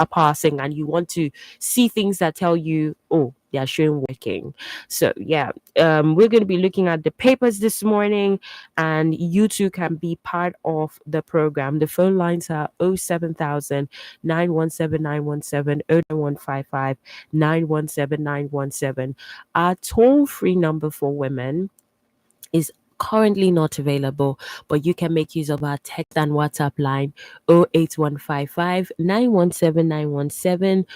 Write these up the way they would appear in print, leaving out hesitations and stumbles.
are passing and you want to see things that tell you, oh, they are showing working. So yeah, we're going to be looking at the papers this morning, and you too can be part of the program. The phone lines are 07000 917 917 09155 917 917. Our toll free number for women is currently not available, but you can make use of our text and WhatsApp line 08155 917 917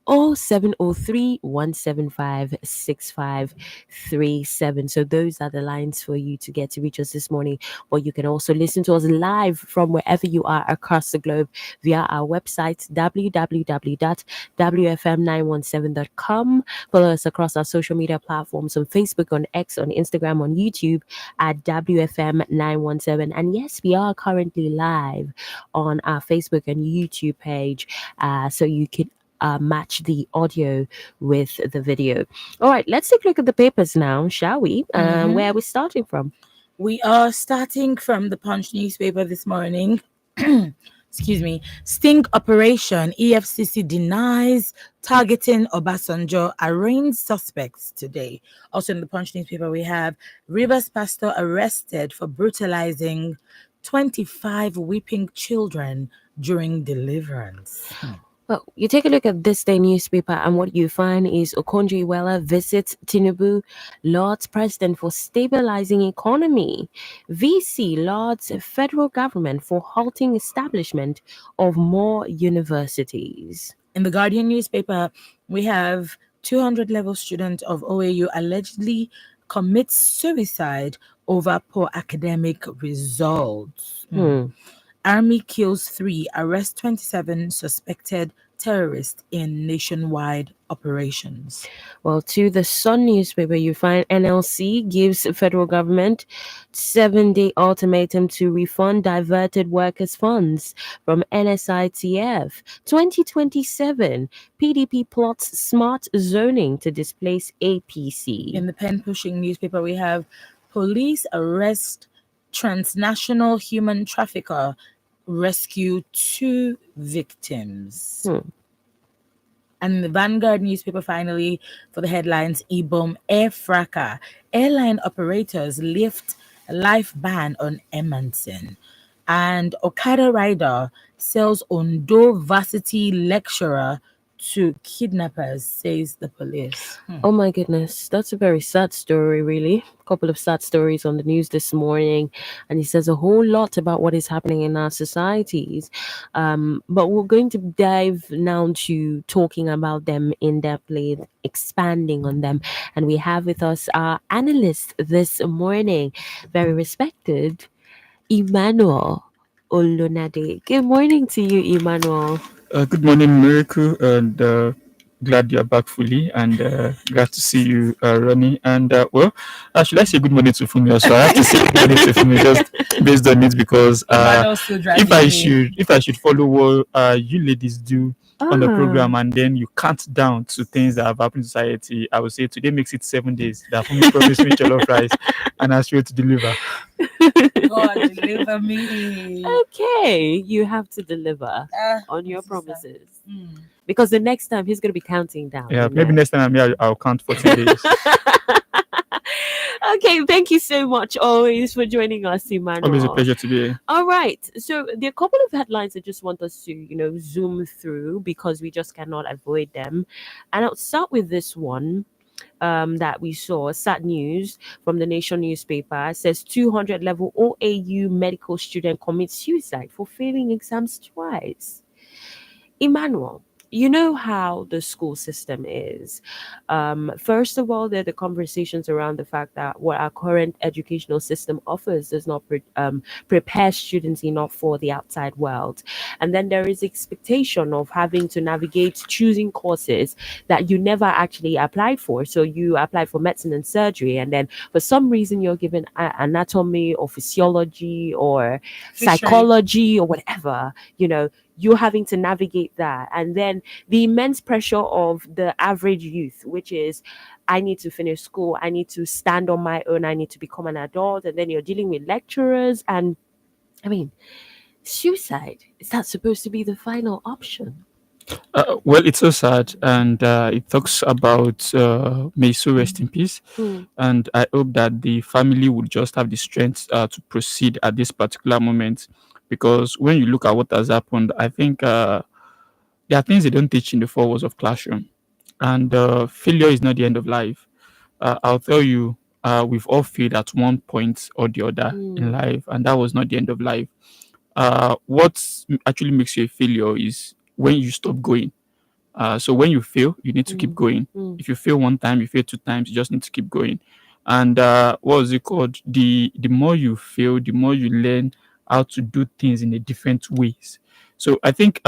or 703-175-6537. So those are the lines for you to get to reach us this morning. But you can also listen to us live from wherever you are across the globe via our website www.wfm917.com. Follow us across our social media platforms on Facebook, on X, on Instagram, on YouTube at WFM917. And yes, we are currently live on our Facebook and YouTube page, so you can match the audio with the video. All right, let's take a look at the papers now, shall we? Where are we starting from? We are starting from the Punch newspaper this morning. Excuse me. Sting operation. EFCC denies targeting Obasanjo, arraigns suspects today. Also in the Punch newspaper, we have Rivers pastor arrested for brutalizing 25 weeping children during deliverance. Well, you take a look at this day newspaper, and what you find is Okonjo-Iweala visits Tinubu, lauds president for stabilizing economy. VC lauds federal government for halting establishment of more universities. In the Guardian newspaper, we have 200 level student of OAU allegedly commits suicide over poor academic results. Army kills 3, arrests 27 suspected terrorists in nationwide operations. Well, to the Sun newspaper, you find NLC gives federal government 7-day ultimatum to refund diverted workers' funds from NSITF. 2027, PDP plots smart zoning to displace APC. In the pen-pushing newspaper, we have police arrest transnational human trafficker, rescue 2 victims. And in the Vanguard newspaper, finally, for the headlines, Ibom air fracas. Airline operators lift life ban on Emanson. And Okada rider sells Ondo varsity lecturer to kidnappers, says the police. Oh my goodness, that's a very sad story, really. A couple of sad stories on the news this morning, and it says a whole lot about what is happening in our societies. But we're going to dive now to talking about them in depthly, expanding on them. And we have with us our analyst this morning, very respected, Emmanuel Olunade. Good morning to you, Emmanuel. Good morning, Miracle, and glad you're back fully, and glad to see you, Ronnie. And well, should I say good morning to Fumi also? I have to say good morning to Fumi just based on it, because if I should follow what you ladies do on the program, and then you count down to things that have happened in society, I would say today makes it 7 days that Fumi promised me jollof rice, and I'm sure to deliver. God, deliver me. Okay, you have to deliver on your promises. Because the next time he's going to be counting down. Yeah, maybe next time I'm here, I'll count 14 days. Okay, thank you so much always for joining us, Emmanuel. Always a pleasure to be here. All right, so there are a couple of headlines I just want us to, zoom through because we just cannot avoid them. And I'll start with this one. That we saw, sad news from the Nation newspaper. It says 200 level OAU medical student commits suicide for failing exams twice. Emmanuel, you know how the school system is. First of all, there are the conversations around the fact that what our current educational system offers does not prepare students enough for the outside world. And then there is expectation of having to navigate choosing courses that you never actually applied for. So you applied for medicine and surgery, and then for some reason you're given anatomy or physiology or psychology or whatever, you're having to navigate that. And then the immense pressure of the average youth, which is, I need to finish school, I need to stand on my own, I need to become an adult. And then you're dealing with lecturers. And I mean, suicide, is that supposed to be the final option? Well, it's so sad, and it talks about may so rest in peace. Hmm. And I hope that the family would just have the strength to proceed at this particular moment, because when you look at what has happened, I think there are things they don't teach in the four walls of classroom, and failure is not the end of life. I'll tell you, we've all failed at one point or the other in Hmm. life, and that was not the end of life. What actually makes you a failure is when you stop going. So when you fail, you need to keep Hmm. going. Hmm. If you fail one time, you fail two times, you just need to keep going. And what was it called? The more you fail, the more you learn how to do things in a different ways. So I think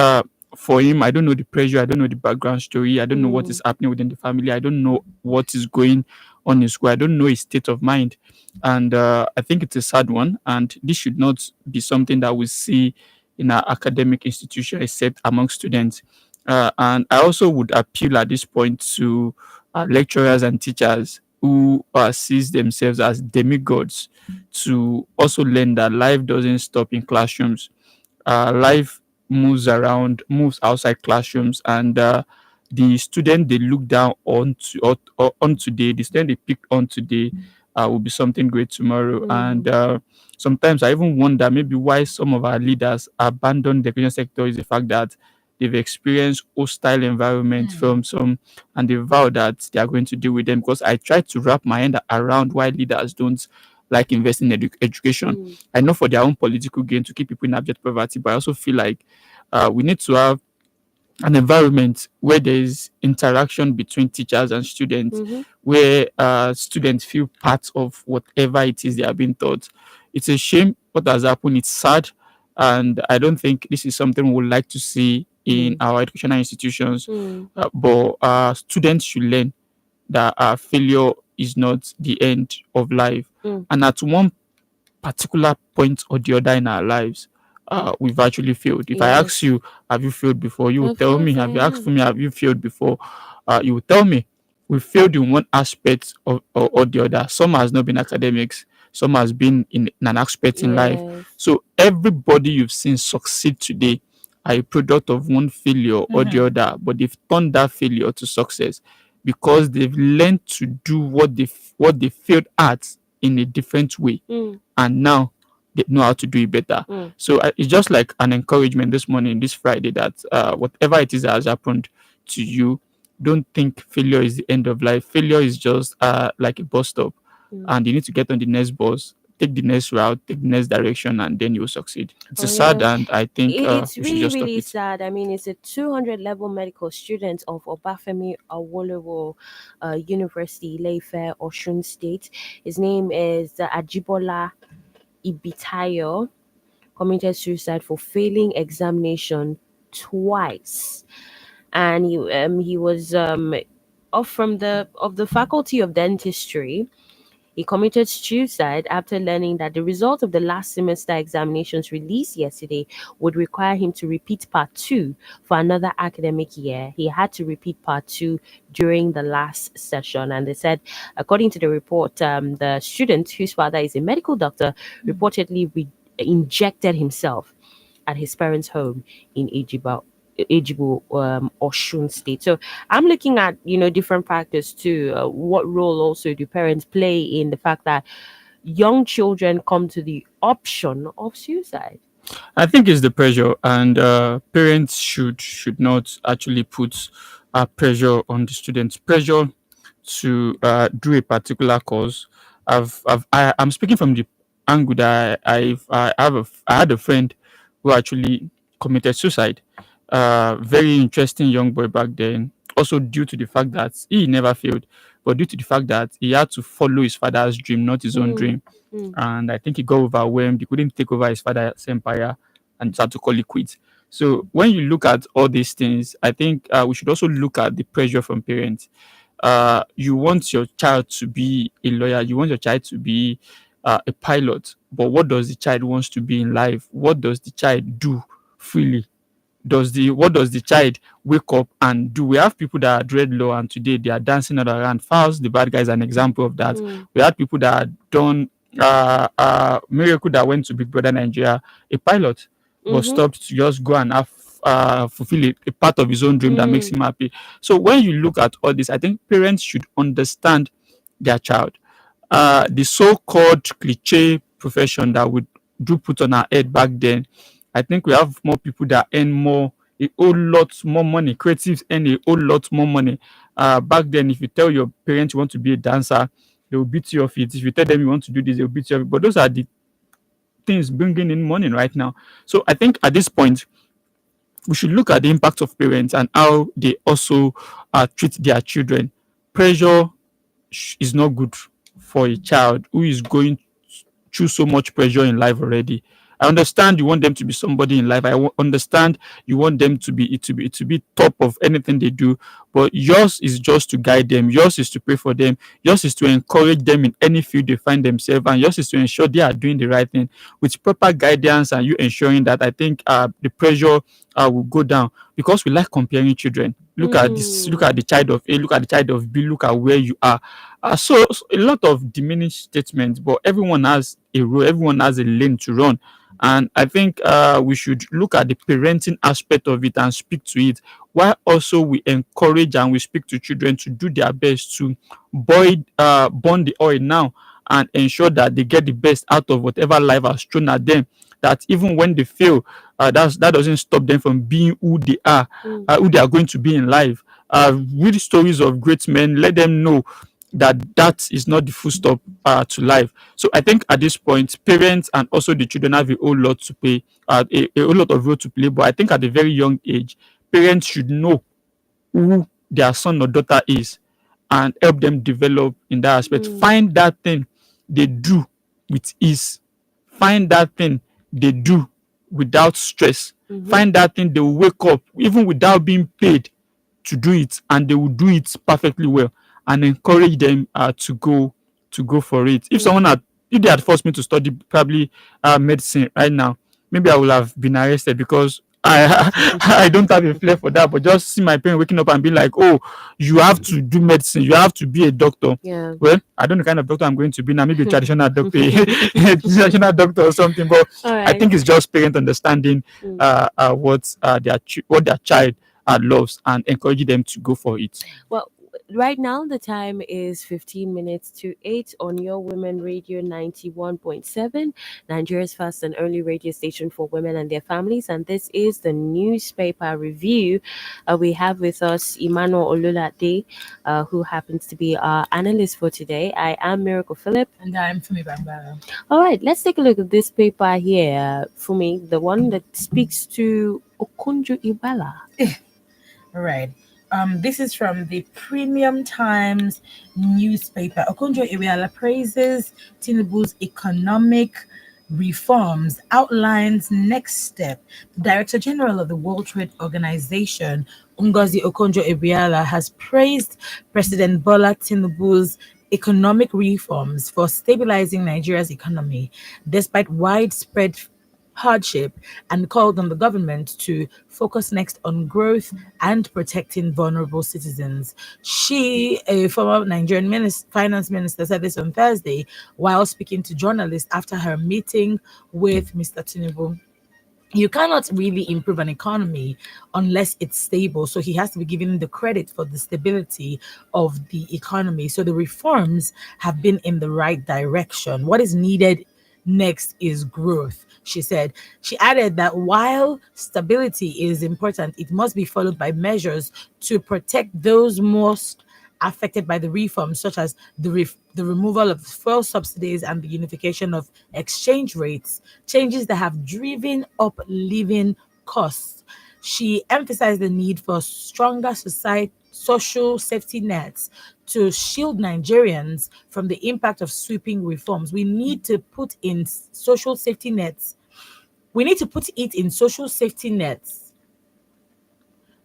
for him, I don't know the pressure, I don't know the background story, I don't know what Hmm. is happening within the family, I don't know what is going on in school, I don't know his state of mind. And I think it's a sad one, and this should not be something that we see in our academic institution except among students. And I also would appeal at this point to lecturers and teachers who sees themselves as demigods to also learn that life doesn't stop in classrooms. Life moves around, moves outside classrooms, and the student they look down on to or on today, the student they picked on today, will be something great tomorrow. Hmm. And sometimes I even wonder maybe why some of our leaders abandon the education sector is the fact that they've experienced hostile environment from some, and they vow that they are going to deal with them. Because I try to wrap my hand around why leaders don't like investing in education. Hmm. I know for their own political gain to keep people in abject poverty, but I also feel like we need to have an environment where there is interaction between teachers and students, Mhm. where students feel part of whatever it is they are being taught. It's a shame what has happened. It's sad, and I don't think this is something we would like to see in Hmm. our educational institutions. Hmm. But students should learn that failure is not the end of life, Hmm. and at one particular point or the other in our lives, we've actually failed. If I ask Yes. you, have you failed before? You will Of tell me. course I Have you asked have. for me, have you failed before? You will tell me. We failed in one aspect or the other. Some has not been academics, some has been in an aspect in life. Yes. So everybody you've seen succeed today are a product of one failure or the other, but they've turned that failure to success because they've learned to do what they failed at in a different way, Hmm. and now they know how to do it better. Hmm. So it's just like an encouragement this morning, this Friday, that whatever it is that has happened to you, don't think failure is the end of life. Failure is just like a bus stop, Hmm. and you need to get on the next bus, take the next route, take the next direction, and then you'll succeed. It's a Oh sad, yeah. and I think It's we should really just stop really it. sad. I mean, it's a 200 level medical student of Obafemi Awolowo University, Ileife, Osun State. His name is Ajibola Ibitayo. Committed suicide for failing examination twice, and he was off from the faculty of dentistry. He committed suicide after learning that the result of the last semester examinations released yesterday would require him to repeat part two for another academic year. He had to repeat part two during the last session, and they said, according to the report, the student, whose father is a medical doctor, reportedly injected himself at his parents' home in Ejibo, Osun State. So I'm looking at different factors too. What role also do parents play in the fact that young children come to the option of suicide? I think it's the pressure, and parents should not actually put pressure on the students. Pressure to do a particular course. I'm speaking from the angle that I had a friend who actually committed suicide. Very interesting young boy back then. Also due to the fact that he never failed, but due to the fact that he had to follow his father's dream, not his own Hmm. dream. Hmm. And I think he got overwhelmed. He couldn't take over his father's empire and had to call it quits. So when you look at all these things, I think we should also look at the pressure from parents. You want your child to be a lawyer, you want your child to be a pilot, but what does the child wants to be in life? What does the child do freely? What does the child wake up and do? We have people that are dreadlow and today they are dancing all around. Fouls, the bad guy, is an example of that. Hmm. We had people that had done miracle that went to Big Brother Nigeria, a pilot, but Mm-hmm. stopped to just go and have fulfill a part of his own dream that makes him happy. So when you look at all this, I think parents should understand their child. The so-called cliche profession that we do put on our head back then, I think we have more people that earn more, a whole lot more money. Creatives earn a whole lot more money. Back then, if you tell your parents you want to be a dancer, they will beat you off it. If you tell them you want to do this, they will beat you off it. But those are the things bringing in money right now. So I think at this point, we should look at the impact of parents and how they also treat their children. Pressure is not good for a child who is going through so much pressure in life already. I understand you want them to be somebody in life. Understand you want them to be top of anything they do, but yours is just to guide them. Yours is to pray for them. Yours is to encourage them in any field they find themselves, and yours is to ensure they are doing the right thing with proper guidance and you ensuring that. I think the pressure will go down because we like comparing children. Look at this. Look at the child of A. Look at the child of B. Look at where you are. So a lot of diminished statements, but everyone has a role, everyone has a lane to run. And I think we should look at the parenting aspect of it and speak to it, while also we encourage and we speak to children to do their best to burn the oil now and ensure that they get the best out of whatever life has thrown at them. That even when they fail, that doesn't stop them from being who they are, who they are going to be in life. Read stories of great men, let them know that that is not the full stop to life. So I think at this point, parents and also the children have a whole lot to play, a whole lot of role to play. But I think at a very young age, parents should know who their son or daughter is and help them develop in that aspect. Find that thing they do with ease. Find that thing they do without stress. Find that thing they will wake up even without being paid to do it, and they will do it perfectly well, and encourage them to go for it. If they had forced me to study probably medicine right now, maybe I would have been arrested because I don't have a flair for that. But just see my parents waking up and be like, "Oh, you have to do medicine. You have to be a doctor." Yeah. Well, I don't know the kind of doctor I'm going to be now. Maybe a traditional doctor, a traditional doctor or something. But All I right. think it's just parent understanding what their child loves and encouraging them to go for it. Well, right now the time is 15 minutes to 8 on your Women Radio 91.7, Nigeria's first and only radio station for women and their families. And this is the newspaper review. We have with us Emmanuel Olulade, who happens to be our analyst for today. I am Miracle Philip. And I'm Fumi Bambara. All right, let's take a look at this paper here, Fumi, the one that speaks to Okonjo Iweala. Right. This is from the Premium Times newspaper. Okonjo Iweala praises Tinubu's economic reforms, outlines next step. The Director General of the World Trade Organization, Ngozi Okonjo-Iweala, has praised President Bola Tinubu's economic reforms for stabilizing Nigeria's economy, despite widespread hardship, and called on the government to focus next on growth and protecting vulnerable citizens. She, a former Nigerian finance minister, said this on Thursday while speaking to journalists after her meeting with Mr. Tinubu. You cannot really improve an economy unless it's stable. So he has to be given the credit for the stability of the economy. So the reforms have been in the right direction. What is needed next is growth, she said. She added that while stability is important, it must be followed by measures to protect those most affected by the reforms, such as the removal of fuel subsidies and the unification of exchange rates, changes that have driven up living costs. She emphasized the need for stronger social safety nets to shield Nigerians from the impact of sweeping reforms. We need to put in social safety nets. We need to put it in social safety nets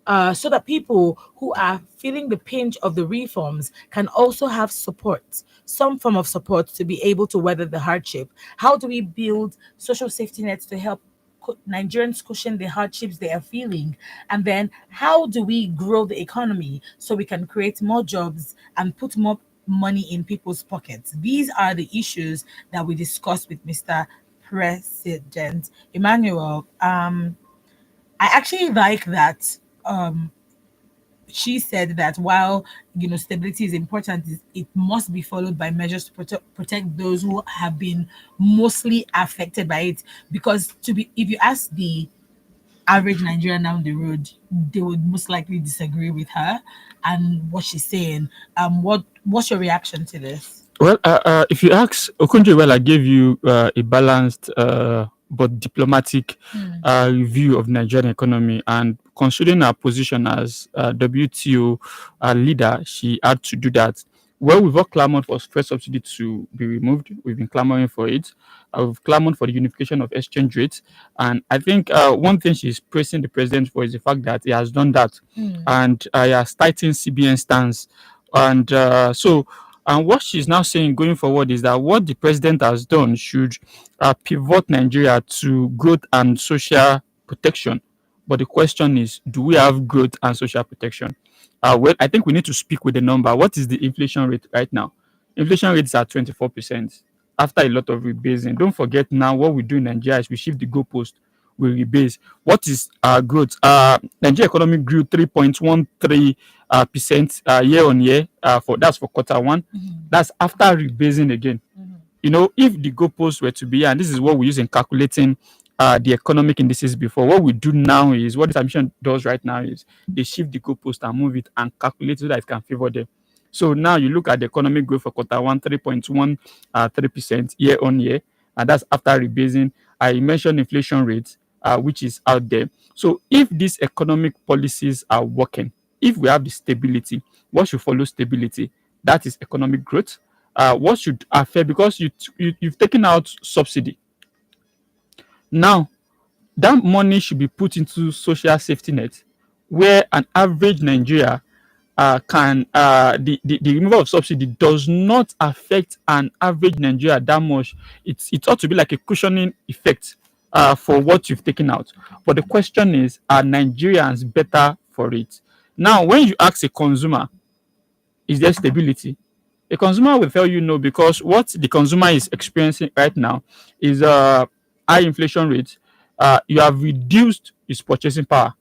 so that people who are feeling the pinch of the reforms can also have support, some form of support to be able to weather the hardship. How do we build social safety nets to help Nigerians cushion the hardships they are feeling? And then how do we grow the economy so we can create more jobs and put more money in people's pockets? These are the issues that we discussed with Mr. President Emmanuel. I actually like that. She said that while stability is important, it must be followed by measures to protect those who have been mostly affected by it. Because if you ask the average Nigerian down the road, they would most likely disagree with her and what she's saying. What's your reaction to this? Well, if you ask Okonjo, well, I gave you a balanced but diplomatic review of Nigerian economy, and considering her position as WTO leader, she had to do that. Well, we've all clamored for first subsidy to be removed. We've been clamoring for it. We've clamored for the unification of exchange rates, and I think one thing she's praising the president for is the fact that he has done that, and he has tightened CBN stance, and so. And what she's now saying going forward is that what the president has done should pivot Nigeria to growth and social protection. But the question is, do we have growth and social protection? Well, I think we need to speak with the number. What is the inflation rate right now? Inflation rate is at 24% after a lot of rebasing. Don't forget now what we do in Nigeria is we shift the goalpost, we rebase. What is our growth? Nigeria economy grew 3.13% year on year. That's for quarter one. That's after rebasing again. If the goalposts were to be, and this is what we use in calculating the economic indices before, what we do now is what this admission does right now is they shift the goalpost and move it and calculate so that it can favor them. So now you look at the economic growth for quarter one, 3.13% year on year, and that's after rebasing. I mentioned inflation rates, which is out there. So if these economic policies are working, if we have the stability, what should follow stability? That is economic growth. What should affect, because you've taken out subsidy. Now, that money should be put into social safety net, where an average Nigeria can the removal of subsidy does not affect an average Nigeria that much. It ought to be like a cushioning effect for what you've taken out. But the question is, are Nigerians better for it? Now, when you ask a consumer, is there stability? A consumer will tell you no, because what the consumer is experiencing right now is high inflation rate. You have reduced his purchasing power.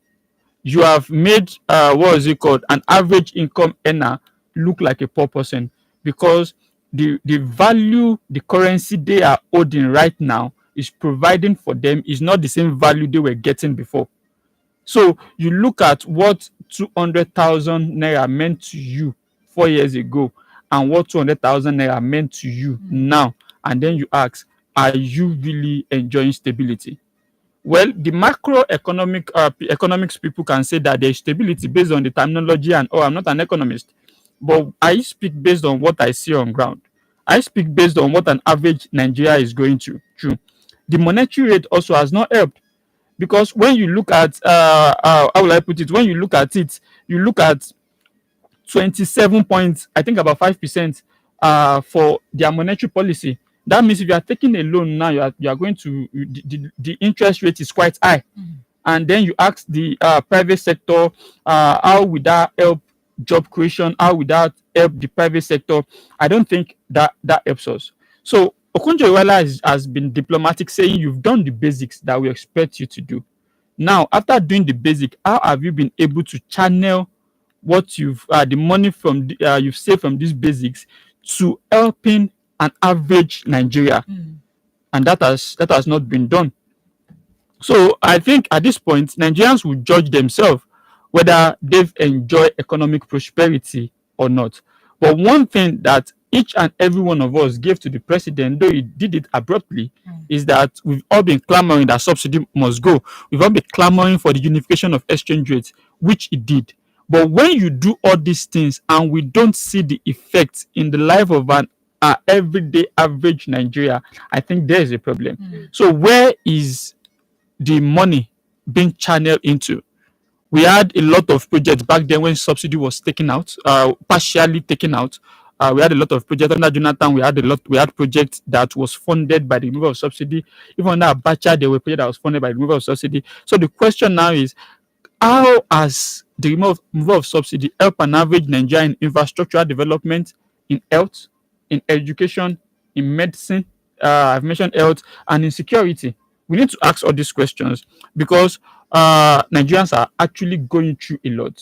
You have made what is it called, an average income earner look like a poor person, because the value, the currency they are holding right now is providing for them is not the same value they were getting before. So you look at what 200,000 naira meant to you 4 years ago and what 200,000 naira meant to you now, and then you ask, are you really enjoying stability? Well, the macroeconomic economics people can say that there is stability based on the terminology, and I'm not an economist, but I speak based on what I see on ground. I speak based on what an average Nigeria is going through. The monetary rate also has not helped, because when you look at how will I put it? When you look at it, you look at 27 points, I think about 5% for their monetary policy. That means if you are taking a loan now, you are going to the interest rate is quite high. And then you ask the private sector, how would that help job creation? How would that help the private sector? I don't think that helps us. So Okonjo-Iweala has been diplomatic, saying you've done the basics that we expect you to do. Now, after doing the basic, how have you been able to channel what you've the money from you've saved from these basics to helping an average Nigeria? And that has not been done. So I think at this point, Nigerians will judge themselves whether they've enjoyed economic prosperity or not. But one thing that each and every one of us gave to the president, though he did it abruptly, is that we've all been clamoring that subsidy must go. We've all been clamoring for the unification of exchange rates, which he did. But when you do all these things and we don't see the effects in the life of an everyday average Nigeria, I think there is a problem. So where is the money being channeled into? We had a lot of projects back then when subsidy was taken out, partially taken out. We had a lot of projects under Jonathan. We had projects that was funded by the removal of subsidy. Even under Abacha, there were projects that was funded by the removal of subsidy. So the question now is, how has the removal of subsidy help an average Nigerian in infrastructural development, in health, in education, in medicine? I've mentioned health, and in security. We need to ask all these questions because Nigerians are actually going through a lot.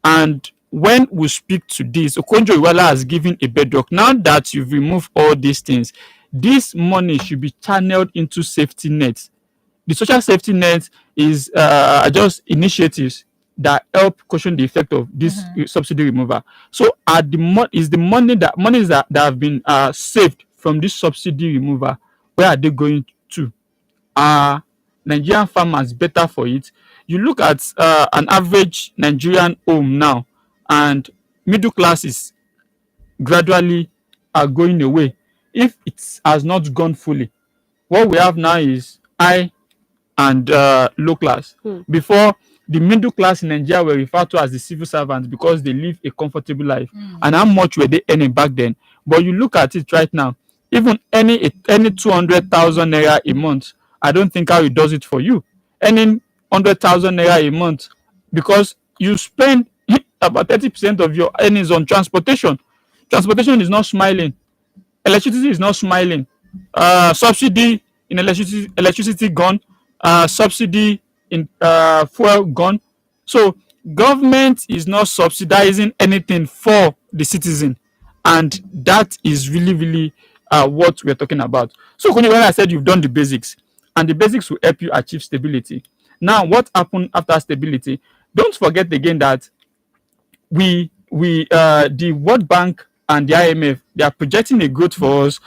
And when we speak to this, Okonjo-Iweala has given a bedrock. Now that you've removed all these things, this money should be channeled into safety nets. The social safety net is just initiatives that help cushion the effect of this subsidy removal. So, is the monies that have been saved from this subsidy removal, where are they going to? Are Nigerian farmers better for it? You look at an average Nigerian home now, and middle classes gradually are going away. If it has not gone fully, what we have now is high and low class. Before, the middle class in Nigeria were referred to as the civil servants because they live a comfortable life. And how much were they earning back then? But you look at it right now, even any 200,000 naira a month, I don't think how it does it for you. Earning 100,000 naira a month, because you spend about 30% of your earnings on transportation. Transportation is not smiling. Electricity is not smiling. Subsidy in electricity gone. Subsidy in fuel gone. So government is not subsidizing anything for the citizen, and that is really what we're talking about. So when I said you've done the basics, and the basics will help you achieve stability. Now, what happened after stability? Don't forget again that the World Bank and the IMF, they are projecting a growth for us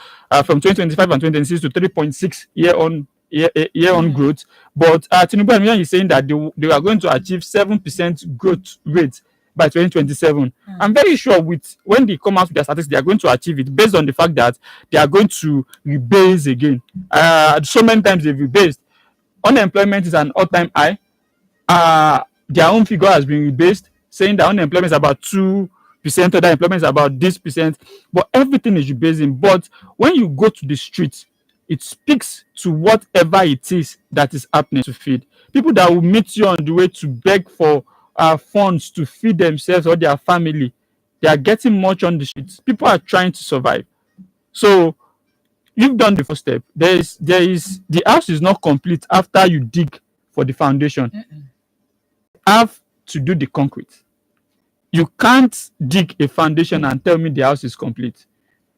from 2025 and 2026 to 3.6 year on growth. But Tinubu is saying that they are going to achieve 7% growth rate by 2027. I'm very sure when they come out with their statistics, they are going to achieve it based on the fact that they are going to rebase again. So many times they've rebased. Unemployment is an all-time high. Their own figure has been rebased, saying that unemployment is about 2%, other employment is about this percent, but everything is rebasing. But when you go to the streets, it speaks to whatever it is that is happening to feed. People that will meet you on the way to beg for funds to feed themselves or their family, they are getting much on the streets. People are trying to survive. So you've done the first step. The house is not complete after you dig for the foundation. Have to do the concrete. You can't dig a foundation and tell me the house is complete.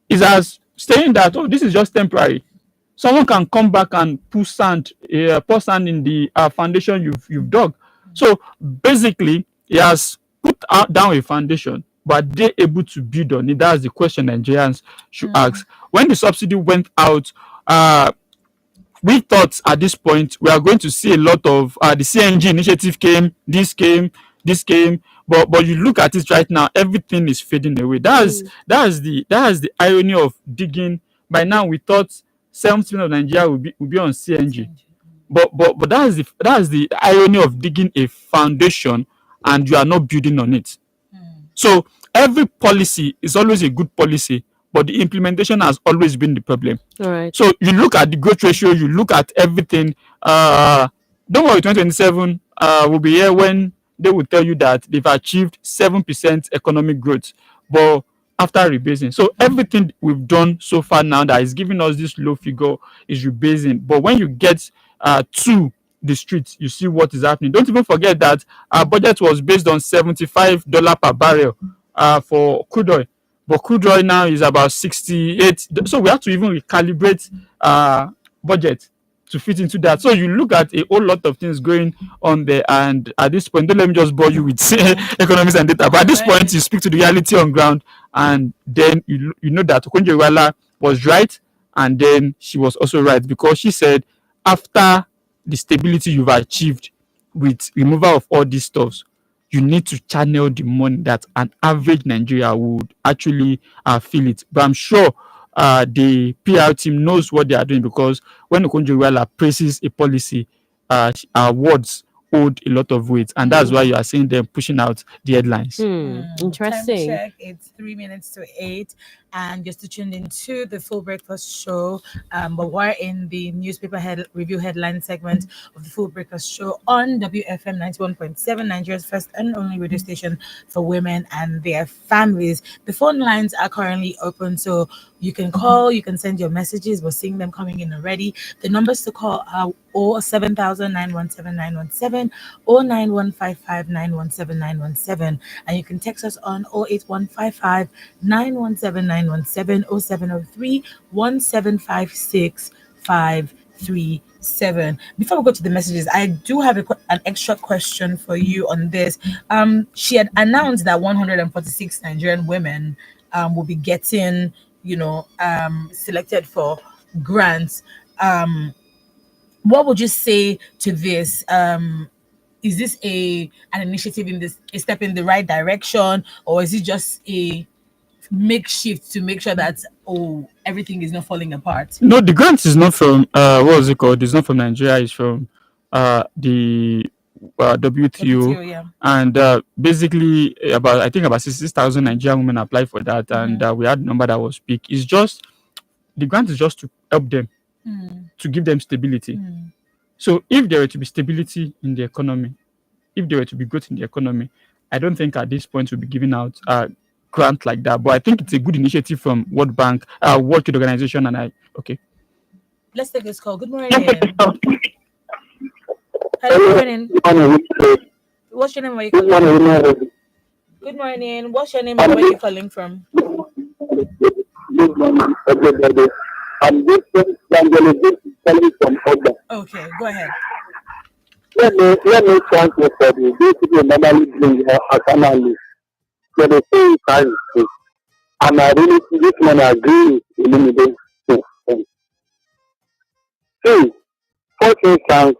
It's as saying that, oh, this is just temporary. Someone can come back and pour sand in the foundation you've dug. So basically, he has put down a foundation, but they're able to build on it. That's the question Nigerians should ask. When the subsidy went out, we thought at this point we are going to see a lot of the CNG initiative came, this came, but you look at it right now, everything is fading away. That's the irony of digging. By now we thought 70% of Nigeria will be on CNG, but that's the irony of digging a foundation and you are not building on it. So every policy is always a good policy, but the implementation has always been the problem. All right. So you look at the growth ratio, you look at everything. Don't worry, 2027 will be here when they will tell you that they've achieved 7% economic growth, but after rebasing. So everything we've done so far now that is giving us this low figure is rebasing. But when you get to the streets, you see what is happening. Don't even forget that our budget was based on $75 per barrel for crude oil. But crude oil now is about 68. So we have to even recalibrate budget to fit into that. So you look at a whole lot of things going on there. And at this point, don't let me just bore you with economics and data. But at this point, you speak to the reality on ground. And then you know that Okonjo-Iweala was right. And then she was also right, because she said after the stability you've achieved with removal of all these stuffs, you need to channel the money that an average Nigeria would actually feel it. But I'm sure the PR team knows what they are doing, because when Okonjo-Iweala praises a policy, words hold a lot of weight, and that's why you are seeing them pushing out the headlines. Interesting. Time check, it's 3 minutes to 8, and you're still tuned into the Full Breakfast Show. But we're in the newspaper review headline segment of the Full Breakfast Show on WFM 91.7, Nigeria's first and only radio station for women and their families. The phone lines are currently open, so You can call, you can send your messages. We're seeing them coming in already. The numbers to call are 07000917917 or 9155917 and you can text us on 08155 917 or 703 1756537. Before we go to the messages, I do have an extra question for you on this. She had announced that 146 Nigerian women will be getting, selected for grants. What would you say to this? Is this an initiative in this a step in the right direction, or is it just a makeshift to make sure that everything is not falling apart? No, the grant is not from what was it called? It's not from Nigeria. It's from the WTO, WTO, yeah. and basically about I think about 66,000 Nigerian women applied for that, and we had a number that was big. It's just the grant is just to help them, to give them stability. So if there were to be stability in the economy, if there were to be growth in the economy, I don't think at this point we'll be giving out a grant like that. But I think it's a good initiative from World Bank, World Trade Organization, and Let's take this call. Good morning. Hello, good morning. What's your name? Where you calling from? Good morning. What's your name and where you calling from? Good morning, everybody. I'm just calling from Oga. Okay, go ahead. Let me thank you for the these people normally bring as analysts. So they say you can't speak. And I really this man agree with Illuminate. See, first instance,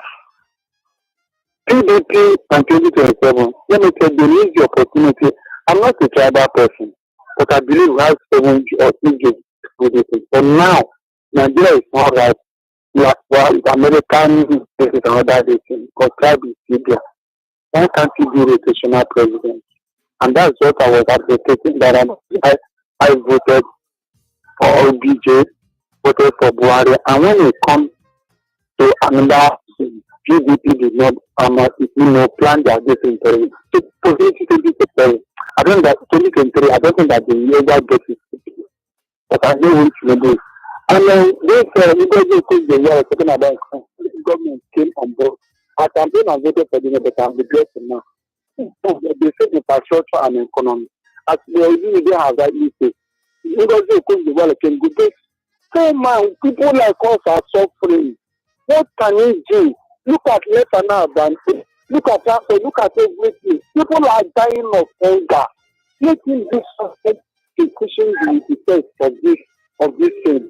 PDP and 2027, let me tell you, they need the opportunity. I'm not a tribal person, but I believe we have 7 or 6 jobs for this. But now, Nigeria is not right. Well, American is another thing, because tribe is bigger. Why can't you do rotational president? And that's what I was advocating, that I voted for OBJ, voted for Buhari. And when it comes to another PDP did not plan their disinterest. So, for 2023, I don't think that 2023, I don't think that they will ever get it. But I know which will do. And then this because they were talking about the government came on board. I campaigned and voted for them, but I'm regretting now. They say infrastructure and economy. As they already have that issue. Because the world can go back. So man, people like us are suffering. What can we do? Look at Lebanon Abante. Look at Africa. Look at everything. People are dying of hunger. Let him do something to cushion the effects of this thing.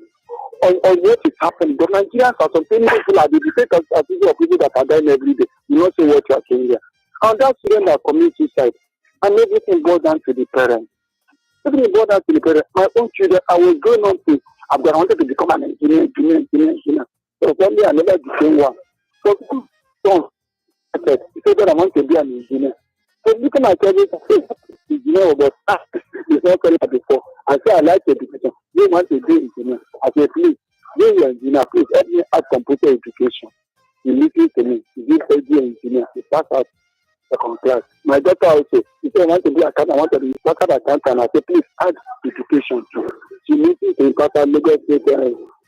On what is happening. But Nigerians are something people are the effect of people that are dying every day. You not say what you are saying here. And that's when they are committing suicide. And everything boils down to the parents. Everything boils down to the parents. My own children, I was going on to I wanted to become an engineer. So one day I never became one. So I said, I want to be an engineer. So looking at everything, engineer was it's not like before. I said, I like education. They want to be engineer. I said, please, be an engineer. Please help me at computer education. You listen to me. You be an engineer. You pass out second class. My daughter also, she said, I want to be accountant. I want to be a accountant. I said, please add education too. She listens to important Lagos State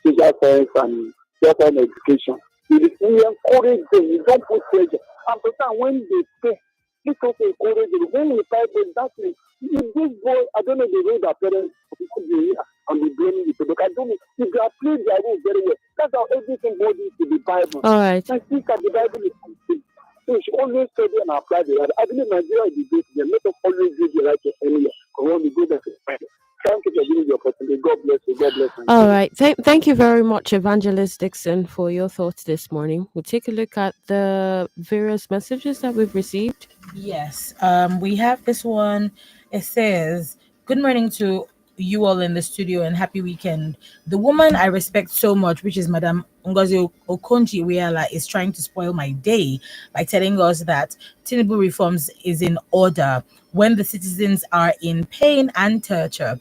social science and social education. You encourage them. You don't put pressure. And sometimes when they say, you don't encourage them. When we fight them, that is, this boy, I don't know the way that parents could be here and be blaming the people. I don't know. If they are playing their role very well, that's how everything goes into the Bible. All right. I think that the Bible is complete. So we should always study and apply the right. I believe Nigeria will be good. Let us always do the right to anywhere. But when we go back to Bible. Thank you for giving the opportunity. God bless you. God bless you. All right. Thank you very much, Evangelist Dixon, for your thoughts this morning. We'll take a look at the various messages that we've received. Yes. We have this one. It says, "Good morning to you all in the studio and happy weekend. The woman I respect so much, which is Madam Ngozi Okonjo-Iweala, is trying to spoil my day by telling us that Tinubu reforms is in order when the citizens are in pain and torture.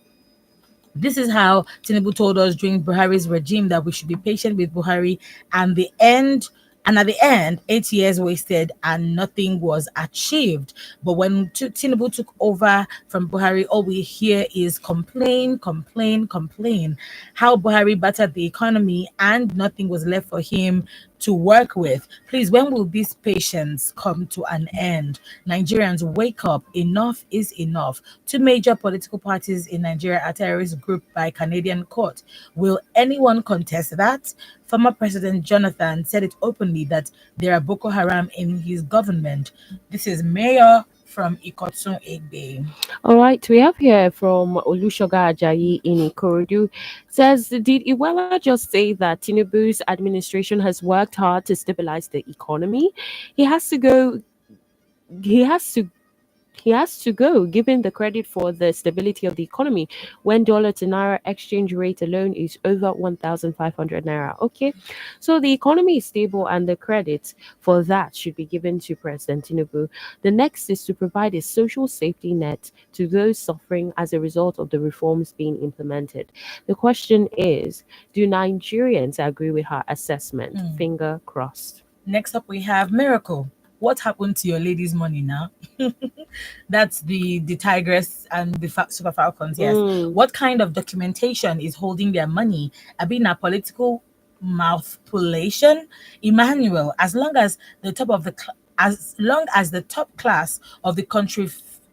This is how Tinubu told us during Buhari's regime that we should be patient with Buhari and the end And at the end, 8 years wasted and nothing was achieved. But when Tinubu took over from Buhari, all we hear is complain, complain, complain. How Buhari battered the economy and nothing was left for him to work with. Please, when will this patience come to an end? Nigerians, wake up. Enough is enough. Two major political parties in Nigeria are terrorist group by Canadian court. Will anyone contest that? Former President Jonathan said it openly that there are Boko Haram in his government. This is Mayor from Ikotun Egbe. All right, we have here from Olushoga Ajayi in Ikorodu. Says, did Iwela just say that Tinubu's administration has worked hard to stabilize the economy? He has to go. He has to he has to go, given the credit for the stability of the economy when dollar to naira exchange rate alone is over 1,500 naira. Okay, so the economy is stable and the credit for that should be given to President Tinubu. The next is to provide a social safety net to those suffering as a result of the reforms being implemented. The question is, do Nigerians agree with her assessment? Finger crossed. Next up, we have Miracle. What happened to your ladies' money now? That's the Tigress and the Super Falcons. Yes. Mm. What kind of documentation is holding their money? Being a political mouthpulation, Emmanuel. As long as the top class of the country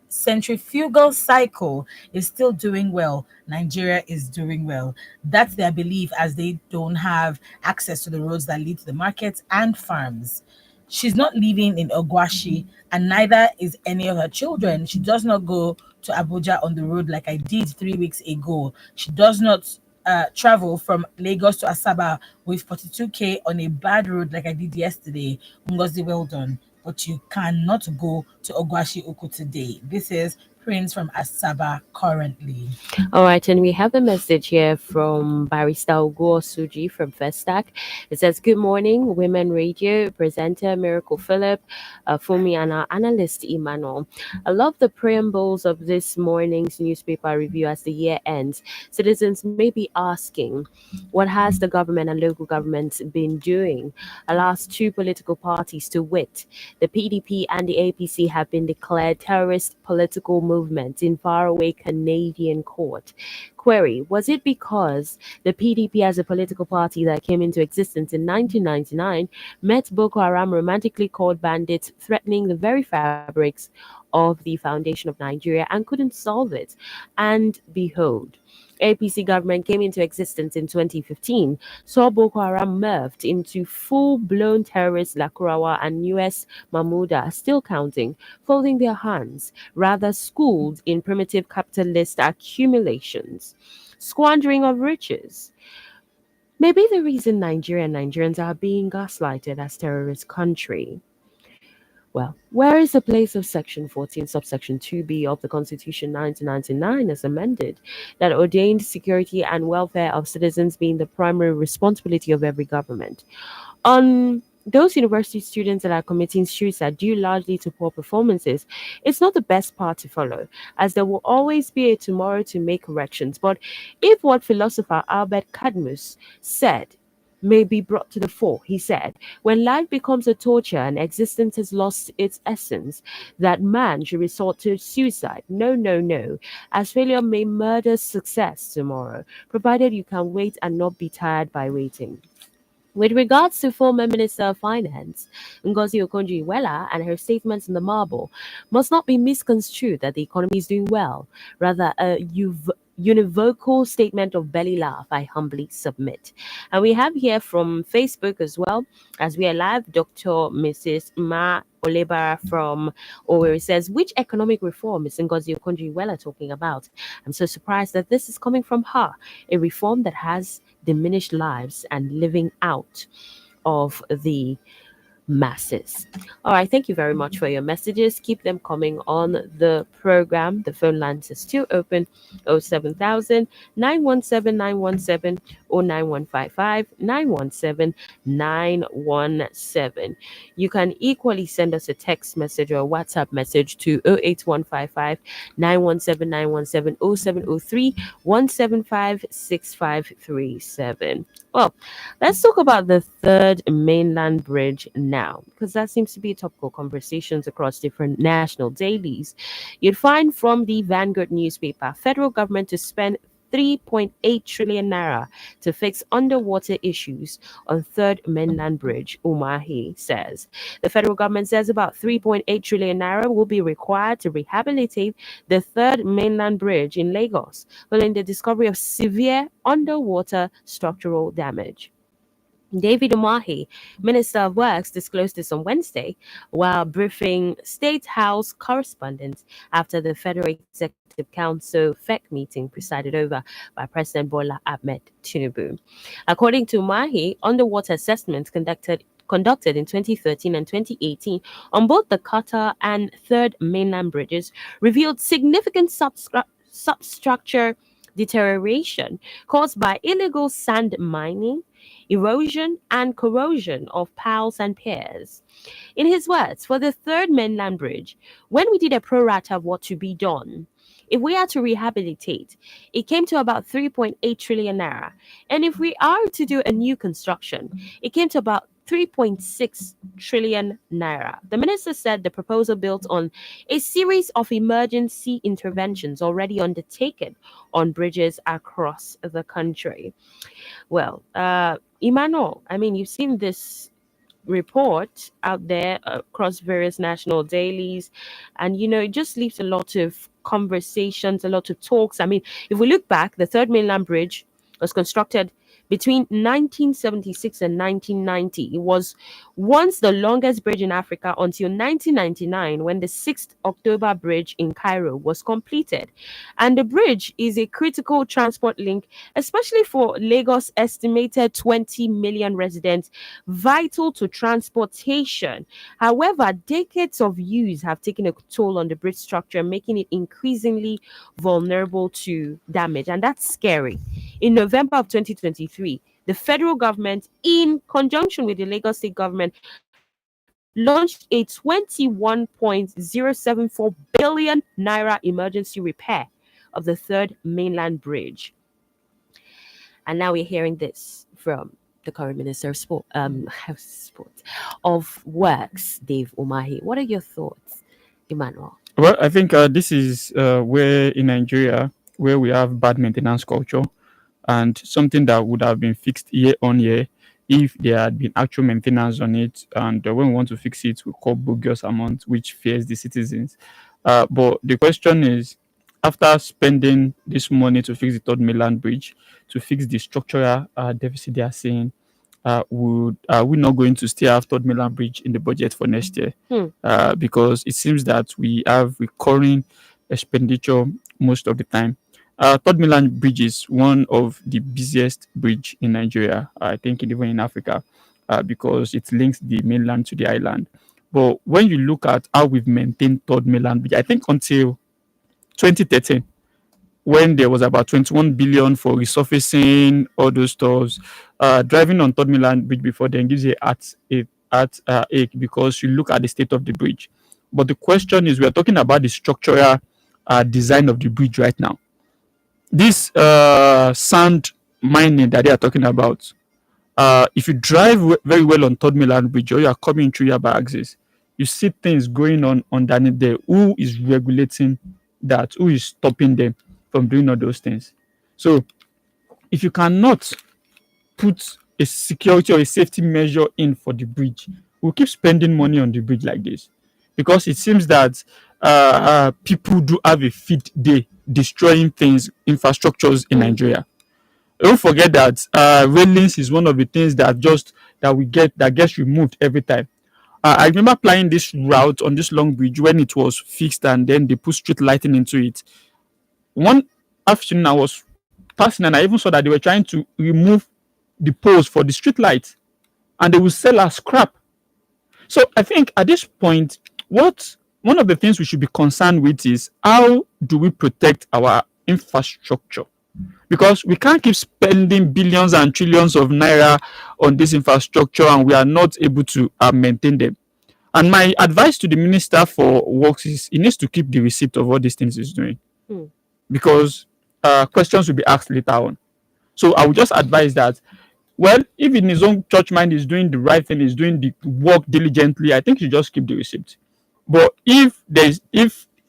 centrifugal cycle is still doing well, Nigeria is doing well. That's their belief, as they don't have access to the roads that lead to the markets and farms. She's not living in Ogwashi, and neither is any of her children. She does not go to Abuja on the road like I did 3 weeks ago. She does not travel from Lagos to Asaba with 42k on a bad road like I did yesterday. Ngozi, well done. But you cannot go to Ogwashi Uku today. This is Prince from Asaba currently. All right, and we have a message here from Barista Ugo Suji from Festac. It says, good morning, Women Radio, presenter Miracle Philip, Fumi, and our analyst Emmanuel. I love the preambles of this morning's newspaper review as the year ends. Citizens may be asking, what has the government and local governments been doing? Our last two political parties, to wit, the PDP and the APC, have been declared terrorist political movements in faraway Canadian court. Query, was it because the PDP as a political party that came into existence in 1999 met Boko Haram romantically called bandits threatening the very fabrics of the foundation of Nigeria and couldn't solve it? And behold, APC government came into existence in 2015, saw Boko Haram morphed into full-blown terrorists Lakurawa and US Mahmouda, still counting, folding their hands, rather schooled in primitive capitalist accumulations, squandering of riches. Maybe the reason Nigeria and Nigerians are being gaslighted as terrorist country. Well, where is the place of Section 14, subsection 2b of the Constitution 1999 as amended, that ordained security and welfare of citizens being the primary responsibility of every government? On those university students that are committing suicide due largely to poor performances, it's not the best path to follow, as there will always be a tomorrow to make corrections. But if what philosopher Albert Cadmus said may be brought to the fore, he said, when life becomes a torture and existence has lost its essence, that man should resort to suicide. No, no, no, as failure may murder success tomorrow, provided you can wait and not be tired by waiting. With regards to former Minister of Finance, Ngozi Okonjo-Iweala, and her statements in the Marble, must not be misconstrued that the economy is doing well. Rather, a univocal statement of belly laugh, I humbly submit. And we have here from Facebook as well, as we are live, Dr. Mrs. Ma Olebara from Owerri says, which economic reform is Ngozi Okonjo-Iweala talking about? I'm so surprised that this is coming from her, a reform that has diminished lives and living out of the masses. All right, thank you very much for your messages. Keep them coming on the program. The phone lines are still open: 07000 or 9117. You can equally send us a text message or a WhatsApp message to 08155 Well, let's talk about the third mainland bridge now, because that seems to be topical conversations across different national dailies. You'd find from the Vanguard newspaper, federal government to spend 3.8 trillion naira to fix underwater issues on third mainland bridge, Umahi says. The federal government says about 3.8 trillion naira will be required to rehabilitate the third mainland bridge in Lagos following the discovery of severe underwater structural damage. David Umahi, Minister of Works, disclosed this on Wednesday while briefing State House correspondents after the Federal Executive Council FEC meeting presided over by President Bola Ahmed Tinubu. According to Umahi, underwater assessments conducted in 2013 and 2018 on both the Qatar and Third Mainland bridges revealed significant substructure deterioration caused by illegal sand mining, erosion, and corrosion of piles and piers. In his words, for the third mainland bridge, when we did a prorata of what to be done, if we are to rehabilitate, it came to about 3.8 trillion naira. And if we are to do a new construction, it came to about 3.6 trillion naira. The minister said the proposal built on a series of emergency interventions already undertaken on bridges across the country. Well, Emmanuel, I mean, you've seen this report out there across various national dailies, and it just leaves a lot of conversations, a lot of talks. I mean, if we look back, the third mainland bridge was constructed between 1976 and 1990. It was once the longest bridge in Africa until 1999, when the 6th October bridge in Cairo was completed. And the bridge is a critical transport link, especially for Lagos' estimated 20 million residents, vital to transportation. However, decades of use have taken a toll on the bridge structure, making it increasingly vulnerable to damage. And that's scary. In November of 2023, the federal government, in conjunction with the Lagos state government, launched a 21.074 billion naira emergency repair of the third mainland bridge. And now we're hearing this from the current Minister of of Works, Dave Umahi. What are your thoughts, Emmanuel? Well, I think this is where in Nigeria, where we have bad maintenance culture, and something that would have been fixed year on year if there had been actual maintenance on it. And when we want to fix it, we call bogus amount, which fears the citizens. But the question is, after spending this money to fix the third mainland bridge, to fix the structural deficit they are seeing, are we not going to still have third mainland bridge in the budget for next year? Because it seems that we have recurring expenditure most of the time. Third Mainland Bridge is one of the busiest bridge in Nigeria, I think even in Africa, because it links the mainland to the island. But when you look at how we've maintained Third Mainland Bridge, I think until 2013, when there was about 21 billion for resurfacing all those stores, driving on Third Mainland Bridge before then gives you a ache because you look at the state of the bridge. But the question is, we are talking about the structural design of the bridge right now. This sand mining that they are talking about, if you drive very well on Third Mainland Bridge or you are coming through your axis, you see things going on underneath there. Who is regulating that? Who is stopping them from doing all those things? So if you cannot put a security or a safety measure in for the bridge, we'll keep spending money on the bridge like this, because it seems that people do have a fit day destroying things, infrastructures in Nigeria. Don't forget that railings is one of the things that gets removed every time. I remember applying this route on this long bridge when it was fixed and then they put street lighting into it. One afternoon I was passing and I even saw that they were trying to remove the poles for the street light and they will sell as scrap. So I think at this point, what one of the things we should be concerned with is how do we protect our infrastructure? Because we can't keep spending billions and trillions of naira on this infrastructure and we are not able to maintain them. And my advice to the minister for works is he needs to keep the receipt of all these things he's doing, Hmm. because questions will be asked later on. So I would just advise that, well, if in his own church mind is doing the right thing, is doing the work diligently, I think he should just keep the receipt. But if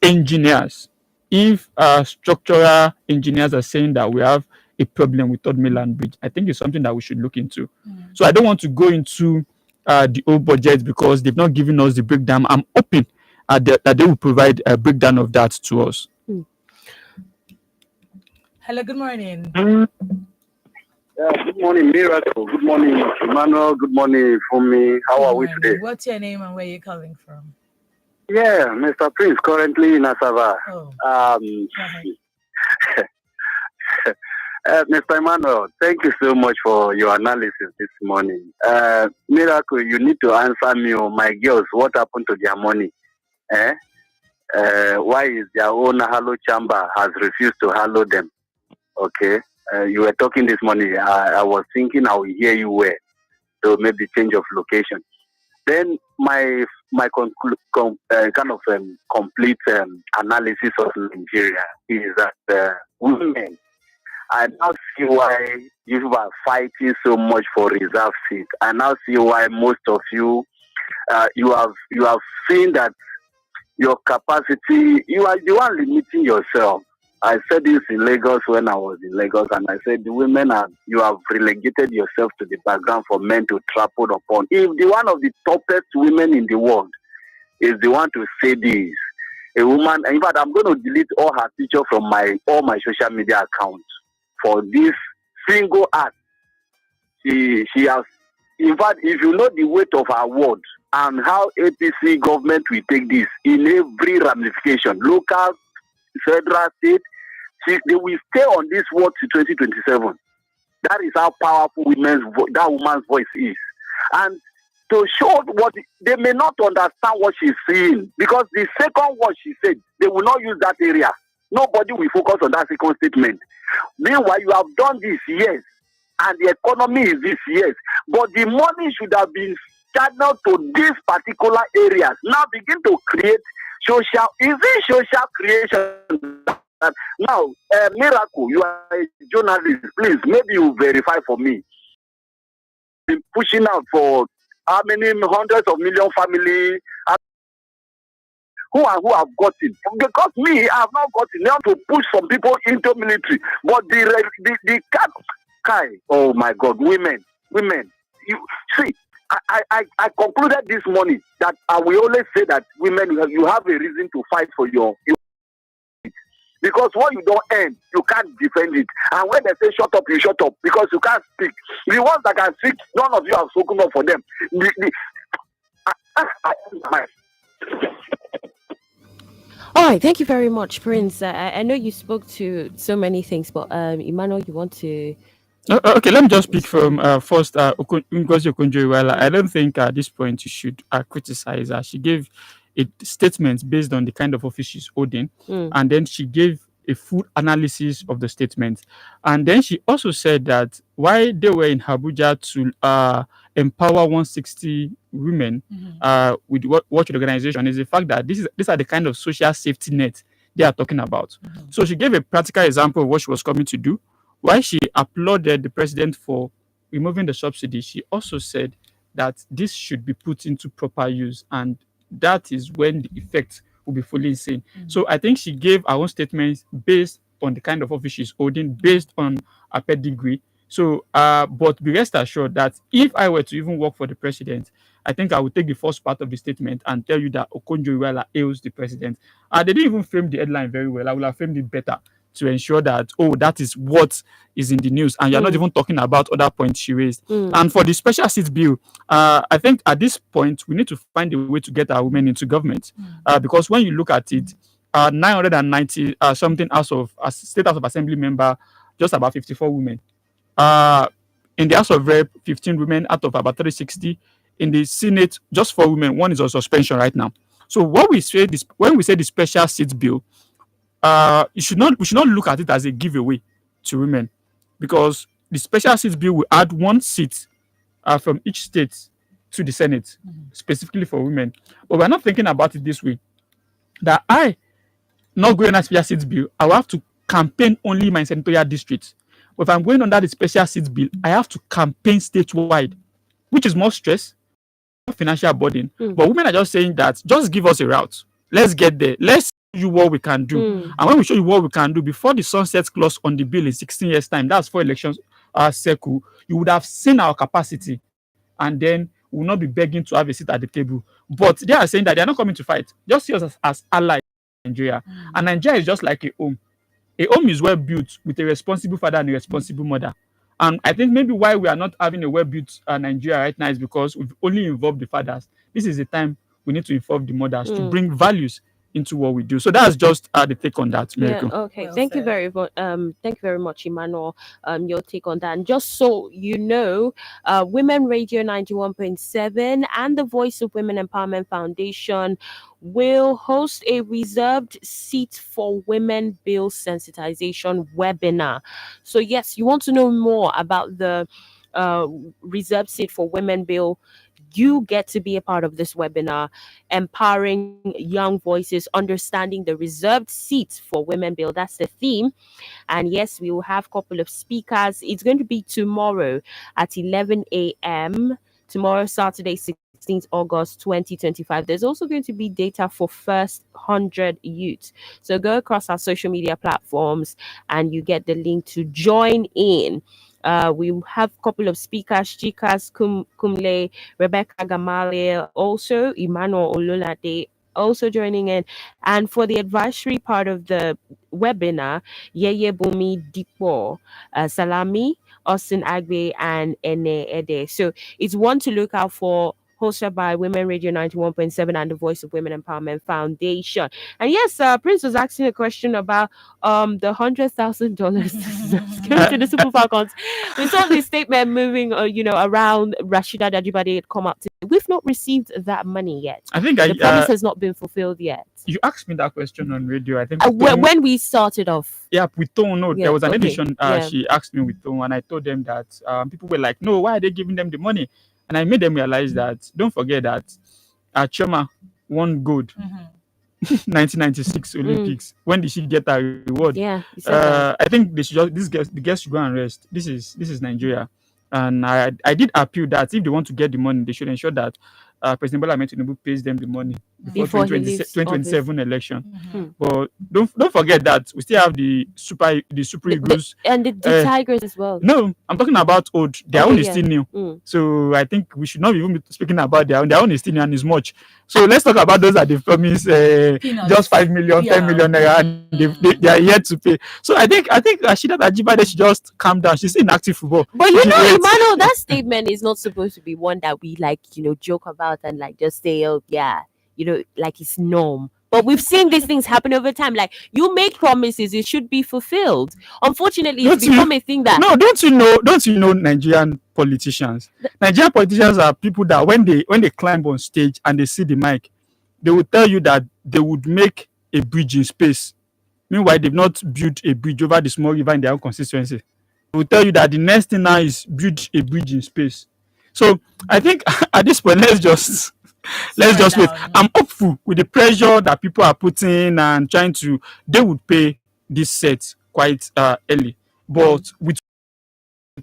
engineers, if structural engineers are saying that we have a problem with Third Mainland Bridge, I think it's something that we should look into. So I don't want to go into the old budget because they've not given us the breakdown. I'm hoping that they will provide a breakdown of that to us. Hello, good morning. Good morning, Miracle. Good morning, Emmanuel. Good morning, Fumi. How are we today? What's your name and where are you calling from? Yeah, Mr. Prince, currently in Asava. Oh, Mr. Emmanuel, thank you so much for your analysis this morning. Miracle, you need to answer me, my girls, what happened to their money? Why is their own Hallow chamber has refused to hallow them? Okay. You were talking this morning. I was thinking I will hear you well. So maybe change of location. Then my complete analysis of Nigeria is that women. I now see why you are fighting so much for reserve seat. I now see why most of you you have seen that your capacity, you are the one limiting yourself. I said this in Lagos when I was in Lagos, and I said the women you have relegated yourself to the background for men to trample upon. If the one of the toppest women in the world is the one to say this, a woman, in fact, I'm going to delete all her picture from all my social media accounts for this single act. She has, in fact, if you know the weight of her words and how APC government will take this in every ramification, local, federal, state, they will stay on this word to 2027. That is how powerful that woman's voice is. And to show what they may not understand what she's saying, because the second word she said, they will not use that area. Nobody will focus on that second statement. Meanwhile, you have done this, yes, and the economy is this, yes, but the money should have been channeled to these particular areas. Now begin to create social, is it social creation? Now, Miracle, you are a journalist. Please, maybe you verify for me. Been pushing out for how many hundreds of million family who have got it? Because me, I have not got it now to push some people into military. But the Kai, oh my God, women. You see, I concluded this morning that I will always say that women, you have a reason to fight for your because what you don't earn, you can't defend it. And when they say shut up, you shut up because you can't speak. The ones that can speak, none of you have spoken up for them. All right, thank you very much, Prince. I know you spoke to so many things, but Emmanuel, you want to? Okay, let me just speak from first Ngozi Okonjo-Iweala. I don't think at this point you should criticize her. She gave a statement based on the kind of office she's holding, and then she gave a full analysis of the statement. And then she also said that why they were in Abuja to empower 160 women with watch organization is the fact that these are the kind of social safety net they are talking about. So she gave a practical example of what she was coming to do. While she applauded the president for removing the subsidy, she also said that this should be put into proper use, and that is when the effect will be fully seen. So I think she gave her own statements based on the kind of office she's holding, based on her pedigree. So, but be rest assured that if I were to even work for the president, I think I would take the first part of the statement and tell you that Okonjo-Iweala hails the president. They didn't even frame the headline very well. I would have framed it better to ensure that, that is what is in the news. And you're not even talking about other points she raised. And for the special seat bill, I think at this point, we need to find a way to get our women into government. Because when you look at it, 990 something State House of Assembly member, just about 54 women. In the House of Rep, 15 women out of about 360. in the Senate just for women. One is on suspension right now. So what we say this when we say the special seat bill, we should not look at it as a giveaway to women, because the special seat bill will add one seat from each state to the Senate specifically for women. But we're not thinking about it this way. That I not going on special seat bill, I will have to campaign only my senatorial district. But if I'm going under the special seat bill, I have to campaign statewide, which is more stress, financial burden. But women are just saying that just give us a route. Let's get there. Let's show you what we can do. And when we show you what we can do, before the sunset clause on the bill in 16 years' time, that's for elections circle, you would have seen our capacity, and then we will not be begging to have a seat at the table. But they are saying that they are not coming to fight. Just see us as allies in Nigeria. And Nigeria is just like a home. A home is well built with a responsible father and a responsible mother. And I think maybe why we are not having a well-built Nigeria right now is because we've only involved the fathers. This is the time we need to involve the mothers to bring values into what we do. So that's just the take on that, Miracle. Yeah, okay. Well Thank you said. very much. Thank you very much, Emmanuel. Your take on that. And just so you know, Women Radio 91.7 and the Voice of Women Empowerment Foundation will host a reserved seat for women bill sensitization webinar. So yes, you want to know more about the reserved seat for women bill, you get to be a part of this webinar, empowering young voices, understanding the reserved seats for women bill. That's the theme. And yes, we will have a couple of speakers. It's going to be tomorrow at 11 a.m. Tomorrow, Saturday, 16th August 2025. There's also going to be data for first 100 youths. So go across our social media platforms and you get the link to join in. We have a couple of speakers, Chikas Kumle, Rebecca Gamaliel, also Emmanuel Ololade, also joining in. And for the advisory part of the webinar, Yeye Bumi Dipo, Salami, Austin Agbe, and Ene Ede. So it's one to look out for, hosted by Women Radio 91.7 and the Voice of Women Empowerment Foundation. And yes, Prince was asking a question about the $100,000 that's going to the Super Falcons. We saw this statement moving, around. Rashida Dajibade had come up to. We've not received that money yet. I think The promise has not been fulfilled yet. you asked me that question on radio. I think When we started off. yeah, with Tone, no, Yeah, there was an okay, edition. yeah. She asked me with Tone, and I told them that people were like, "No, why are they giving them the money?" And I made them realize that don't forget that Choma won gold 1996 Olympics. When did she get her reward? Yeah, you said that. I think they should just the guests should go and rest. This is Nigeria, and I did appeal that if they want to get the money, they should ensure that President Bola Ahmed Tinubu pays them the money before Before he leaves 2027 election. But don't forget that we still have the Super Eagles. And the Tigers as well. No, I'm talking about old. Their Okay, own is yeah. still new. So I think we should not even be speaking about their own. Their own is still new and is much. So let's talk about those that they promise just 5 million, 10 million naira, and they are yet to pay. So I think Rashida Ajibade should just calm down. She's in active football. But She should wait. Emmanuel, that statement is not supposed to be one that we joke about and just say, oh yeah, like it's norm. But we've seen these things happen over time. Like you make promises, it should be fulfilled. Unfortunately, it's become a thing that Don't you know Nigerian politicians? Nigerian politicians are people that when they climb on stage and they see the mic, they will tell you that they would make a bridge in space. Meanwhile, they've not built a bridge over the small river in their own constituency. They will tell you that the next thing now is build a bridge in space. So I think at this point, let's just wait. I'm hopeful with the pressure that people are putting and trying to. They would pay this set quite early, but with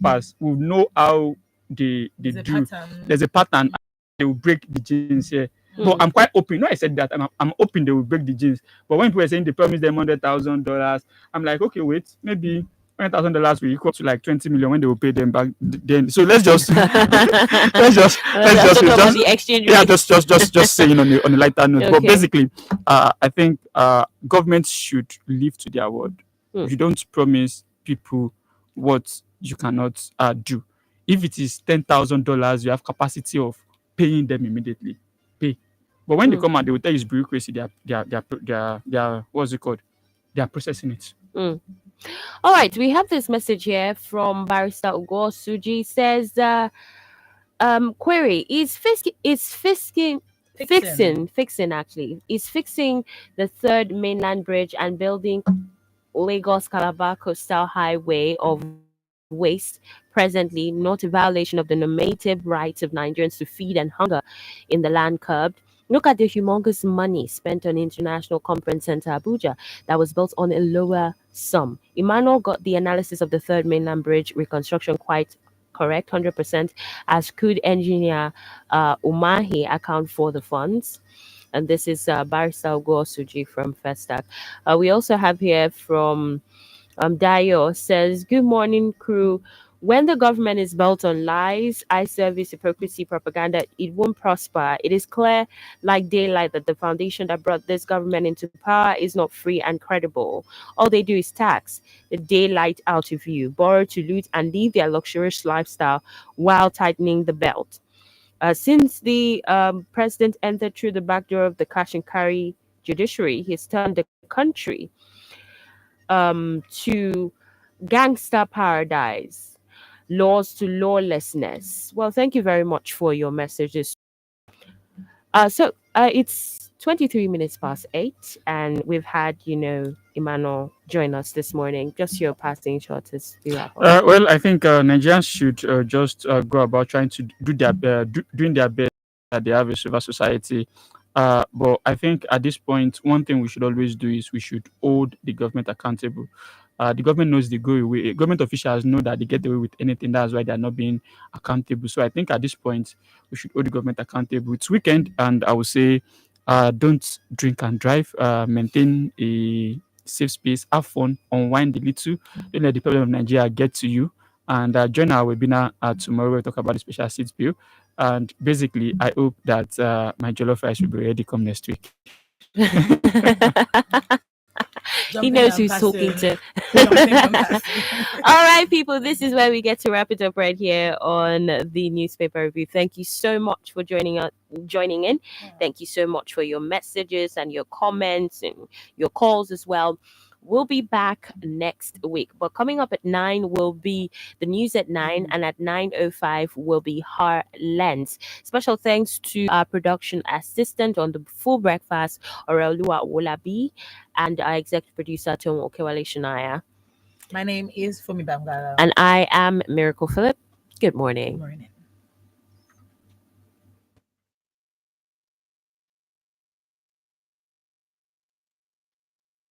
pass, we'll know how they do. There's a pattern. They will break the genes here. But I'm quite open. No, I said that I'm hoping they will break the genes. But when people are saying they promised them $100,000, I'm like, okay, wait, maybe $100,000 will equal to like 20 million when they will pay them back. Then, so let's just the exchange rate. just saying on a lighter note. Okay. But basically, I think governments should live to their word. You don't promise people what you cannot do. If it is $10,000, you have capacity of paying them immediately. Pay. But when they come out, they will tell you it's bureaucracy. They are what's it called? They are processing it. All right, we have this message here from Barrister Ugo Suji. Says, Query Fixing. fixing actually is fixing the third mainland bridge and building Lagos Calabar Coastal Highway of waste presently not a violation of the normative rights of Nigerians to feed and hunger in the land curbed. Look at the humongous money spent on International Conference Center Abuja that was built on a lower sum. Emmanuel got the analysis of the third mainland bridge reconstruction quite correct, 100%, as could engineer Umahi account for the funds. And this is Barrister Ugo Suji from Festac. We also have here from Dio says, "Good morning, crew. When the government is built on lies, eye service, hypocrisy, propaganda, it won't prosper. It is clear, like daylight, that the foundation that brought this government into power is not free and credible. All they do is tax the daylight out of you, borrow to loot, and live their luxurious lifestyle while tightening the belt. Since the president entered through the back door of the cash and carry judiciary, he's turned the country to gangster paradise, laws to lawlessness." Well, thank you very much for your messages. It's 23 minutes past 8, and we've had, Emmanuel join us this morning. Just your passing shot as we wrap up. Well, I think Nigerians should just go about trying to doing their best that they have a civil society. But I think at this point, one thing we should always do is we should hold the government accountable. The government knows they go away. Government officials know that they get away with anything. That's why they are not being accountable. So I think at this point, we should hold the government accountable. It's weekend, and I would say, don't drink and drive. Maintain a safe space. Have fun. Unwind a little. Don't let the problem of Nigeria get to you. And join our webinar tomorrow. We'll talk about the special seats bill. And basically, I hope that my jollof rice will be ready come next week. He knows who's talking to. All right, people, this is where we get to wrap it up right here on the newspaper review. Thank you so much for joining in. Thank you so much for your messages and your comments and your calls as well. We'll be back next week, but coming up at 9 will be the news at 9, and at 9:05 will be Her Lens. Special thanks to our production assistant on the full breakfast, Orelua Wolabi, and our executive producer, Tom Okewale Shania. My name is Fumi Bangala. And I am Miracle Phillip. Good morning. Good morning.